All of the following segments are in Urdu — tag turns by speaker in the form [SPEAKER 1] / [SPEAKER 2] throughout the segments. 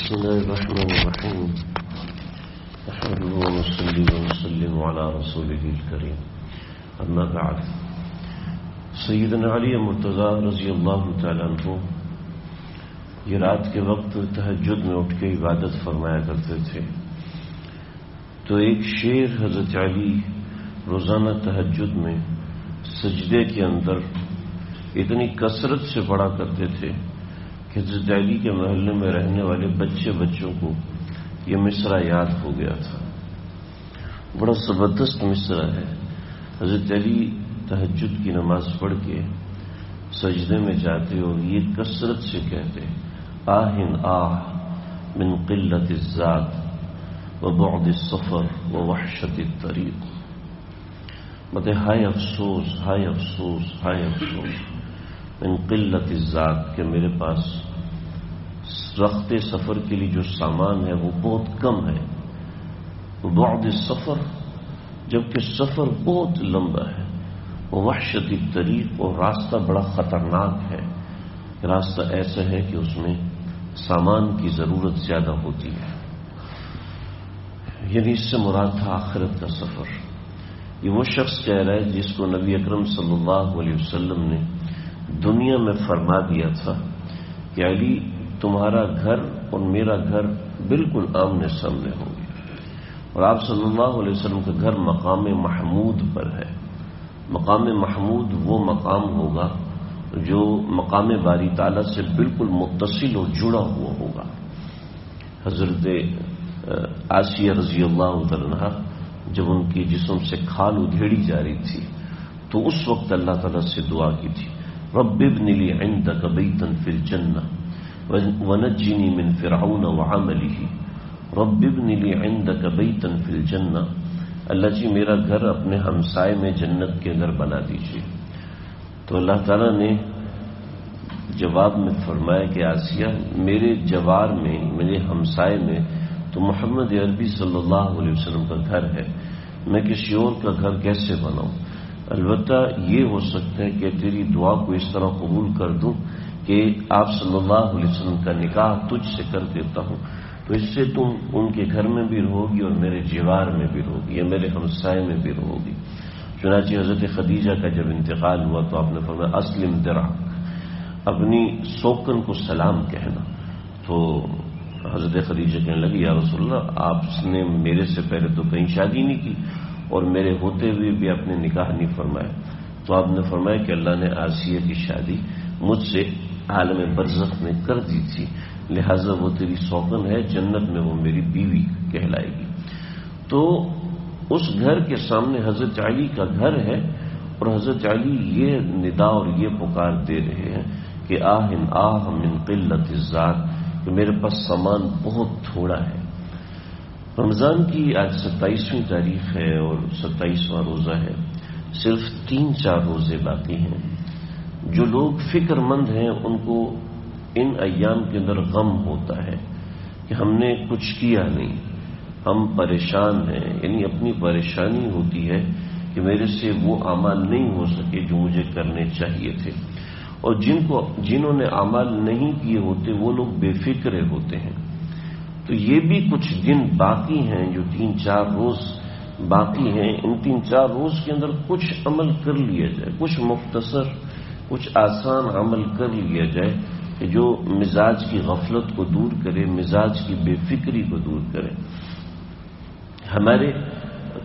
[SPEAKER 1] بسم الله الرحمن الرحيم. نحمده ونصلي ونسلم على رسوله الكريم. اما بعد. سیدنا علی مرتضی رضی اللہ تعالیٰ عنہ یہ رات کے وقت تہجد میں اٹھ کے عبادت فرمایا کرتے تھے، تو ایک شعر حضرت علی روزانہ تہجد میں سجدے کے اندر اتنی کثرت سے پڑھا کرتے تھے کہ حضرت علی کے محلے میں رہنے والے بچوں کو یہ مصرع یاد ہو گیا تھا. بڑا زبردست مصرع ہے. حضرت علی تہجد کی نماز پڑھ کے سجدے میں جاتے اور یہ کثرت سے کہتے آہن آہ من قلت الذات وبعد السفر ووحشت الطریق. مطلب ہائے افسوس ہائے افسوس ہائے افسوس من قلت الذات کہ میرے پاس رخت سفر کے لیے جو سامان ہے وہ بہت کم ہے. وبعد السفر جبکہ سفر بہت لمبا ہے. وحشت الطریق اور راستہ بڑا خطرناک ہے. راستہ ایسا ہے کہ اس میں سامان کی ضرورت زیادہ ہوتی ہے. یعنی اس سے مراد تھا آخرت کا سفر. یہ وہ شخص کہہ رہا ہے جس کو نبی اکرم صلی اللہ علیہ وسلم نے دنیا میں فرما دیا تھا کہ علی تمہارا گھر اور میرا گھر بالکل آمنے سامنے ہوں گے، اور آپ صلی اللہ علیہ وسلم کا گھر مقام محمود پر ہے. مقام محمود وہ مقام ہوگا جو مقام باری تعالیٰ سے بالکل متصل اور جڑا ہوا ہوگا. حضرت آسیہ رضی اللہ عنہا جب ان کے جسم سے کھال ادھیڑی جا رہی تھی تو اس وقت اللہ تعالیٰ سے دعا کی تھی رب ابن لی عندک بیتا فی الجنہ ونجنی من فرعون وعملہ. رب ابن لی عندک بیتا فی الجنہ، اللہ جی میرا گھر اپنے ہمسائے میں جنت کے اندر بنا دیجیے. تو اللہ تعالیٰ نے جواب میں فرمایا کہ آسیہ میرے جوار میں میرے ہمسائے میں تو محمد عربی صلی اللہ علیہ وسلم کا گھر ہے، میں کسی اور کا گھر کیسے بناؤں؟ البتہ یہ ہو سکتا ہے کہ تیری دعا کو اس طرح قبول کر دوں کہ آپ صلی اللہ علیہ وسلم کا نکاح تجھ سے کر دیتا ہوں، تو اس سے تم ان کے گھر میں بھی رہو گی اور میرے جوار میں بھی رہو گی یا میرے ہمسائے میں بھی رہو گی. چنانچہ حضرت خدیجہ کا جب انتقال ہوا تو آپ نے فرمایا اسلم درعک، اپنی سوکن کو سلام کہنا. تو حضرت خدیجہ کہنے لگی یا رسول اللہ آپ نے میرے سے پہلے تو کہیں شادی نہیں کی اور میرے ہوتے ہوئے بھی آپ نے نکاح نہیں فرمایا. تو آپ نے فرمایا کہ اللہ نے آسیہ کی شادی مجھ سے عالم برزخ میں کر دی تھی، لہذا وہ تیری سوکن ہے، جنت میں وہ میری بیوی کہلائے گی. تو اس گھر کے سامنے حضرت علی کا گھر ہے اور حضرت علی یہ ندا اور یہ پکار دے رہے ہیں کہ آہن آہ من قلت الذات کہ میرے پاس سامان بہت تھوڑا ہے. رمضان کی آج 27ویں تاریخ ہے اور 27واں روزہ ہے. صرف 3-4 روزے باقی ہیں. جو لوگ فکر مند ہیں ان کو ان ایام کے اندر غم ہوتا ہے کہ ہم نے کچھ کیا نہیں، ہم پریشان ہیں. یعنی اپنی پریشانی ہوتی ہے کہ میرے سے وہ اعمال نہیں ہو سکے جو مجھے کرنے چاہیے تھے، اور جنہوں نے اعمال نہیں کیے ہوتے وہ لوگ بے فکرے ہوتے ہیں. تو یہ بھی کچھ دن باقی ہیں، جو 3-4 روز باقی ہیں. ان 3-4 روز کے اندر کچھ عمل کر لیا جائے، کچھ مختصر کچھ آسان عمل کر لیا جائے کہ جو مزاج کی غفلت کو دور کرے، مزاج کی بے فکری کو دور کرے. ہمارے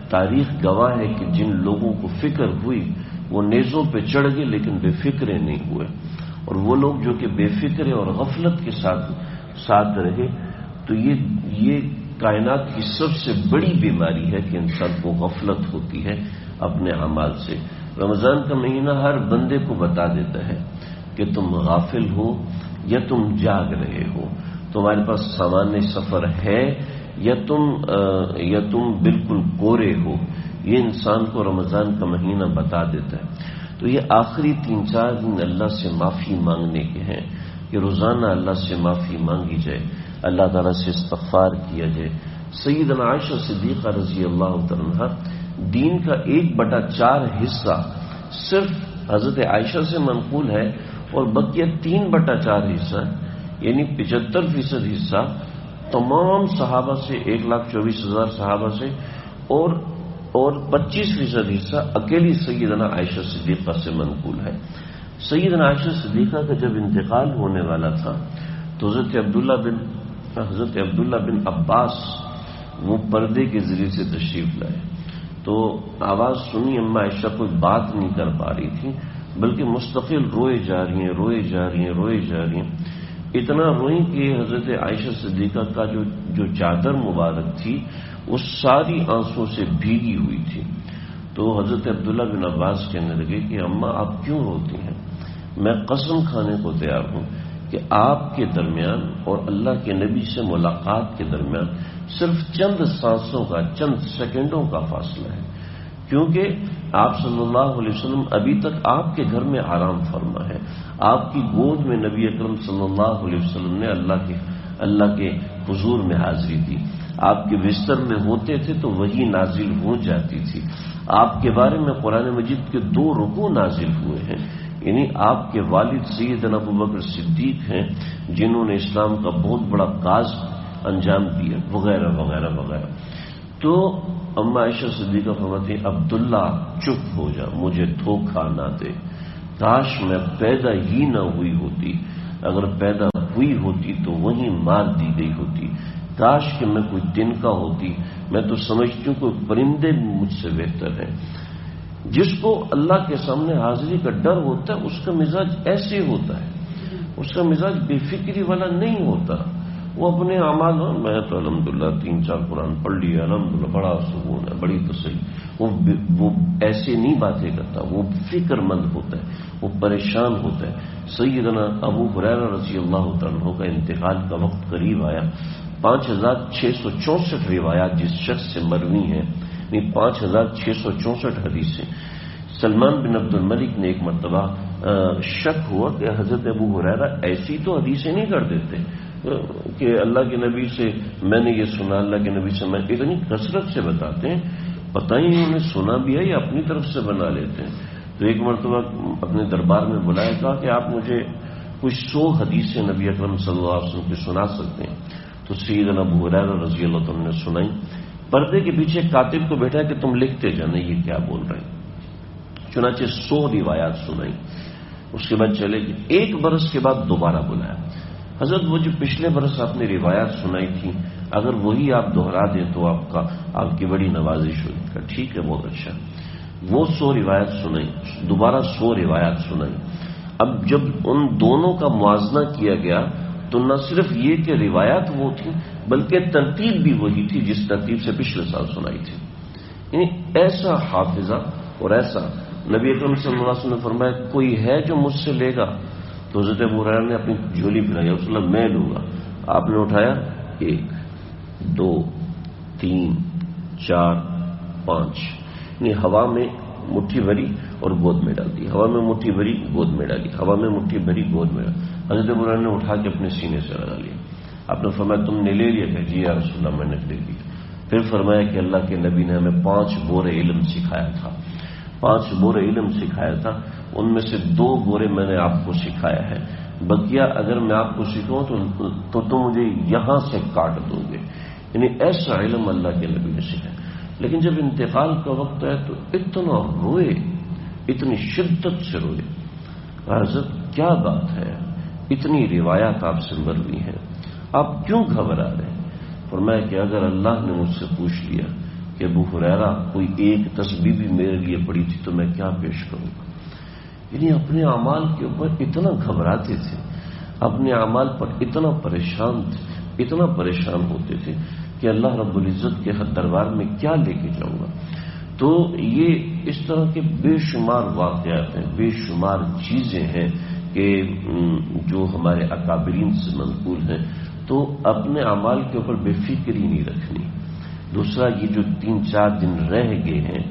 [SPEAKER 1] تاریخ گواہ ہے کہ جن لوگوں کو فکر ہوئی وہ نیزوں پہ چڑھ گئے لیکن بے فکرے نہیں ہوئے، اور وہ لوگ جو کہ بے فکرے اور غفلت کے ساتھ رہے. تو یہ کائنات کی سب سے بڑی بیماری ہے کہ انسان کو غفلت ہوتی ہے اپنے اعمال سے. رمضان کا مہینہ ہر بندے کو بتا دیتا ہے کہ تم غافل ہو یا تم جاگ رہے ہو، تمہارے پاس سامان سفر ہے یا تم بالکل کورے ہو. یہ انسان کو رمضان کا مہینہ بتا دیتا ہے. تو یہ آخری 3-4 دن اللہ سے معافی مانگنے کے ہیں کہ روزانہ اللہ سے معافی مانگی جائے، اللہ تعالیٰ سے استغفار کیا جائے. سیدنا عائشہ صدیقہ رضی اللہ عنہا دین کا 1/4 حصہ صرف حضرت عائشہ سے منقول ہے اور بقیہ 3/4 حصہ یعنی 75% حصہ تمام صحابہ سے 1,24,000 صحابہ سے اور 25% حصہ اکیلی سیدنا عائشہ صدیقہ سے منقول ہے۔ سیدنا عائشہ صدیقہ کا جب انتقال ہونے والا تھا تو حضرت عبداللہ بن عباس وہ پردے کے ذریعے سے تشریف لائے، تو آواز سنی، اما عائشہ کوئی بات نہیں کر پا رہی تھی بلکہ مستقل روئے جا رہی ہیں، اتنا روئیں کہ حضرت عائشہ صدیقہ کا جو چادر مبارک تھی وہ ساری آنسوں سے بھیگی ہوئی تھی۔ تو حضرت عبداللہ بن عباس کہنے لگے کہ اماں آپ کیوں روتی ہیں؟ میں قسم کھانے کو تیار ہوں کہ آپ کے درمیان اور اللہ کے نبی سے ملاقات کے درمیان صرف چند سانسوں کا، چند سیکنڈوں کا فاصلہ ہے، کیونکہ آپ صلی اللہ علیہ وسلم ابھی تک آپ کے گھر میں آرام فرما ہے، آپ کی گود میں نبی اکرم صلی اللہ علیہ وسلم نے اللہ کے حضور میں حاضری دی، آپ کے بستر میں ہوتے تھے تو وہی نازل ہو جاتی تھی، آپ کے بارے میں قرآن مجید کے 2 رکوع نازل ہوئے ہیں، یعنی آپ کے والد سیدنا ابوبکر صدیق ہیں جنہوں نے اسلام کا بہت بڑا کاز انجام دیا، وغیرہ وغیرہ وغیرہ۔ تو اما عائشہ صدیقہ فرماتی ہیں عبداللہ چپ ہو جا، مجھے دھوکہ نہ دے، کاش میں پیدا ہی نہ ہوئی ہوتی، اگر پیدا ہوئی ہوتی تو وہیں مار دی گئی ہوتی، کاش کہ میں کوئی تنکا ہوتی، میں تو سمجھتی ہوں کوئی پرندے مجھ سے بہتر ہے۔ جس کو اللہ کے سامنے حاضری کا ڈر ہوتا ہے اس کا مزاج ایسے ہوتا ہے، اس کا مزاج بے فکری والا نہیں ہوتا، وہ اپنے اعمال، میں تو الحمدللہ 3-4 قرآن پڑھ لیا، الحمدللہ بڑا سکون ہے، بڑی تسلی، وہ ایسے نہیں باتیں کرتا، وہ فکر مند ہوتا ہے، وہ پریشان ہوتا ہے۔ سیدنا ابو ہریرہ رضی اللہ عنہ کا انتقال کا وقت قریب آیا، 5,664 روایات جس شخص سے مروی ہیں، 5,664 حدیثیں۔ سلمان بن عبد الملک نے ایک مرتبہ شک ہوا کہ حضرت ابو ہریرہ ایسی تو حدیثیں نہیں کر دیتے کہ اللہ کے نبی سے میں نے یہ سنا، اللہ کے نبی سے میں، اتنی کثرت سے بتاتے ہیں، پتہ ہی انہوں نے سنا بھی ہے یا اپنی طرف سے بنا لیتے ہیں۔ تو ایک مرتبہ اپنے دربار میں بلایا، کہا کہ آپ مجھے کچھ 100 حدیثیں نبی اکرم صلی اللہ علیہ وسلم کی سنا سکتے ہیں؟ تو سیدنا ابو ہریرہ رضی اللہ عنہ نے سنائی۔ پردے کے پیچھے کاتب کو بیٹھا کہ تم لکھتے جانا یہ کیا بول رہے ہیں، چنانچہ 100 روایات سنائی۔ اس کے بعد چلے گئے، 1 برس کے بعد دوبارہ بلایا، حضرت وہ جو پچھلے برس آپ نے روایات سنائی تھی اگر وہی آپ دہرا دیں تو آپ کی بڑی نوازش ہوگی۔ کہا ٹھیک ہے، بہت اچھا۔ وہ 100 روایات سنائی، دوبارہ 100 روایات سنائی۔ اب جب ان دونوں کا موازنہ کیا گیا تو نہ صرف یہ کہ روایات وہ تھی بلکہ ترتیب بھی وہی تھی جس ترتیب سے پچھلے سال سنائی تھی۔ یعنی ایسا حافظہ اور ایسا نبی اکرم صلی اللہ علیہ وسلم نے فرمایا کوئی ہے جو مجھ سے لے گا؟ تو حضرت ابو ہریرہ نے اپنی جھولی پھیلائی، رسول اللہ میں لوں گا۔ آپ نے اٹھایا، 1 2 3 4 5، یعنی ہوا میں مٹھی بھری اور گود میں ڈال دی، ہوا میں مٹھی بھری گود میں ڈالی، ہوا میں مٹھی بھری گود میں ڈالی۔ حضرت ابو ہریرہ نے اٹھا کے اپنے سینے سے لگا لیا۔ آپ نے فرمایا تم نے لے لیا؟ کہ جی یا رسول اللہ میں نے لے لیا۔ پھر فرمایا کہ اللہ کے نبی نے ہمیں 5 بورے علم سکھایا تھا، 5 بورے علم سکھایا تھا، ان میں سے 2 بورے میں نے آپ کو سکھایا ہے، بقیہ اگر میں آپ کو سکھاؤں تو تم مجھے یہاں سے کاٹ دو گے۔ یعنی ایسا علم اللہ کے نبی نے سکھایا۔ لیکن جب انتقال کا وقت ہے تو اتنا روئے، اتنی شدت سے روئے۔ حضرت کیا بات ہے، اتنی روایات آپ سے مروی ہیں، آپ کیوں گھبرا رہے ہیں؟ فرمایا کہ اگر اللہ نے مجھ سے پوچھ لیا کہ ابو ہریرہ کوئی ایک تسبیح بھی میرے لیے پڑی تھی تو میں کیا پیش کروں گا؟ یعنی اپنے اعمال کے اوپر اتنا گھبراتے تھے، اپنے اعمال پر اتنا پریشان ہوتے تھے کہ اللہ رب العزت کے دربار میں کیا لے کے جاؤں گا۔ تو یہ اس طرح کے بے شمار واقعات ہیں، بے شمار چیزیں ہیں کہ جو ہمارے اکابرین سے منقول ہیں۔ تو اپنے اعمال کے اوپر بے فکری نہیں رکھنی۔ دوسرا، یہ جو 3-4 دن رہ گئے ہیں،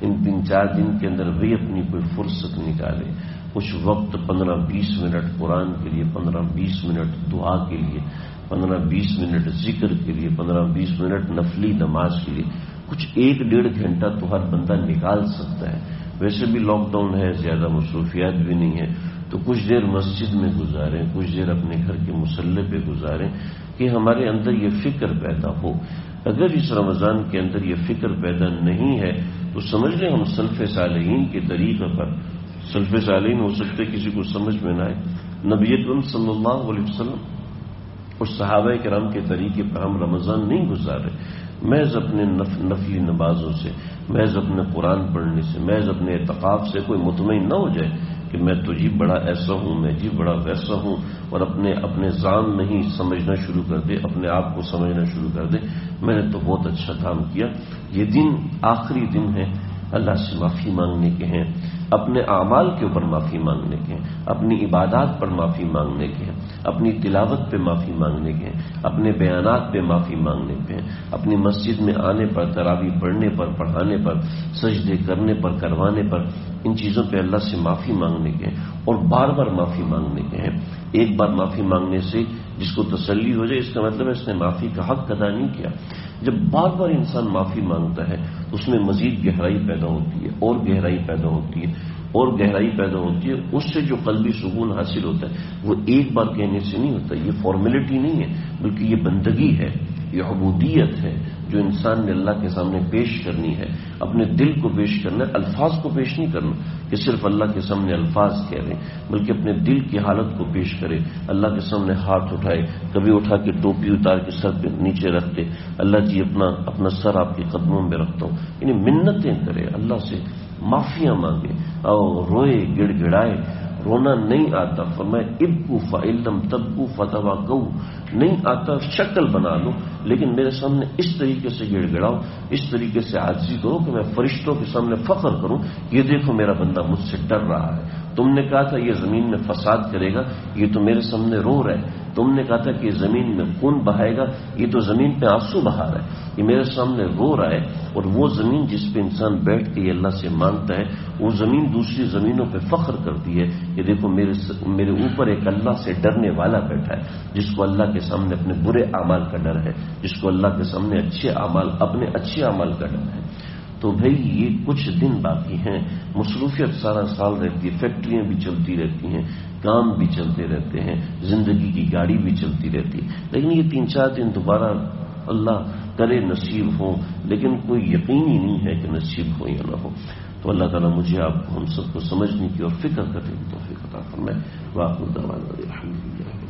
[SPEAKER 1] ان 3-4 دن کے اندر بھی اپنی کوئی فرصت نکالے، کچھ وقت 15-20 منٹ قرآن کے لیے، 15-20 منٹ دعا کے لیے، 15-20 منٹ ذکر کے لیے، 15-20 منٹ نفلی نماز کے لیے، کچھ 1-1.5 گھنٹہ تو ہر بندہ نکال سکتا ہے۔ ویسے بھی لاک ڈاؤن ہے، زیادہ مصروفیات بھی نہیں ہے، تو کچھ دیر مسجد میں گزاریں، کچھ دیر اپنے گھر کے مصلے پہ گزاریں کہ ہمارے اندر یہ فکر پیدا ہو۔ اگر اس رمضان کے اندر یہ فکر پیدا نہیں ہے تو سمجھ لیں ہم سلف صالحین کے طریقے پر، سلف صالحین ہو سکتے کسی کو سمجھ میں نہ آئے، نبی اکرم صلی اللہ علیہ وسلم اور صحابہ کرام کے طریقے پر ہم رمضان نہیں گزار رہے۔ محض اپنے نفلی نمازوں سے، محض اپنے قرآن پڑھنے سے، محض اپنے اعتقاف سے کوئی مطمئن نہ ہو جائے کہ میں تو جی بڑا ایسا ہوں، میں جی بڑا ویسا ہوں، اور اپنے ذان نہیں سمجھنا شروع کر دے، اپنے آپ کو سمجھنا شروع کر دے میں نے تو بہت اچھا کام کیا۔ یہ دن آخری دن ہے، اللہ سے معافی مانگنے کے ہیں، اپنے اعمال کے اوپر معافی مانگنے کے ہیں، اپنی عبادات پر معافی مانگنے کے ہیں، اپنی تلاوت پہ معافی مانگنے کے ہیں، اپنے بیانات پہ معافی مانگنے کے ہیں، اپنی مسجد میں آنے پر، تراویح پڑھنے پر، پڑھانے پر، سجدے کرنے پر، کروانے پر، ان چیزوں پہ اللہ سے معافی مانگنے کے ہیں، اور بار بار معافی مانگنے کے ہیں۔ ایک بار معافی مانگنے سے جس کو تسلی ہو جائے اس کا مطلب ہے اس نے معافی کا حق ادا نہیں کیا۔ جب بار بار انسان معافی مانگتا ہے تو اس میں مزید گہرائی پیدا ہوتی ہے، اور گہرائی پیدا ہوتی ہے، اور گہرائی پیدا ہوتی ہے۔ اس سے جو قلبی سکون حاصل ہوتا ہے وہ ایک بار کہنے سے نہیں ہوتا، یہ فارمیلٹی نہیں ہے بلکہ یہ بندگی ہے، یہ عبودیت ہے جو انسان نے اللہ کے سامنے پیش کرنی ہے، اپنے دل کو پیش کرنا ہے، الفاظ کو پیش نہیں کرنا کہ صرف اللہ کے سامنے الفاظ کہہ رہے بلکہ اپنے دل کی حالت کو پیش کرے، اللہ کے سامنے ہاتھ اٹھائے، کبھی اٹھا کے ٹوپی اتار کے سر پہ نیچے رکھ دے، اللہ جی اپنا سر آپ کے قدموں میں رکھتا ہوں، یعنی منتیں کرے، اللہ سے معافیاں مانگے اور روئے، گڑ گڑائے۔ رونا نہیں آتا، فرمایا ابکو فإلم تبکو فتوکو، نہیں آتا شکل بنا لو لیکن میرے سامنے اس طریقے سے گڑ گڑاؤ، اس طریقے سے عاجزی کرو کہ میں فرشتوں کے سامنے فخر کروں، یہ دیکھو میرا بندہ مجھ سے ڈر رہا ہے۔ تم نے کہا تھا یہ زمین میں فساد کرے گا، یہ تو میرے سامنے رو رہا ہے۔ تم نے کہا تھا کہ یہ زمین میں خون بہائے گا، یہ تو زمین پہ آنسو بہا رہا ہے، یہ میرے سامنے رو رہا ہے۔ اور وہ زمین جس پہ انسان بیٹھ کے یہ اللہ سے مانگتا ہے، وہ زمین دوسری زمینوں پہ فخر کرتی ہے کہ دیکھو میرے اوپر ایک اللہ سے ڈرنے والا بیٹھا ہے، جس کو اللہ کے سامنے اپنے برے اعمال کا ڈر ہے، جس کو اللہ کے سامنے اپنے اچھے اعمال کا ڈر ہے۔ تو بھئی یہ کچھ دن باقی ہیں، مصروفیت سارا سال رہتی ہے، فیکٹریاں بھی چلتی رہتی ہیں، کام بھی چلتے رہتے ہیں، زندگی کی گاڑی بھی چلتی رہتی ہے، لیکن یہ 3-4 دن دوبارہ اللہ کرے نصیب ہو، لیکن کوئی یقینی نہیں ہے کہ نصیب ہو یا نہ ہو۔ تو اللہ تعالیٰ مجھے آپ کو ہم سب کو سمجھنے کی اور فکر کرنے کی توفیق عطا فرمائے۔ وآخر دعوانا الحمدللہ۔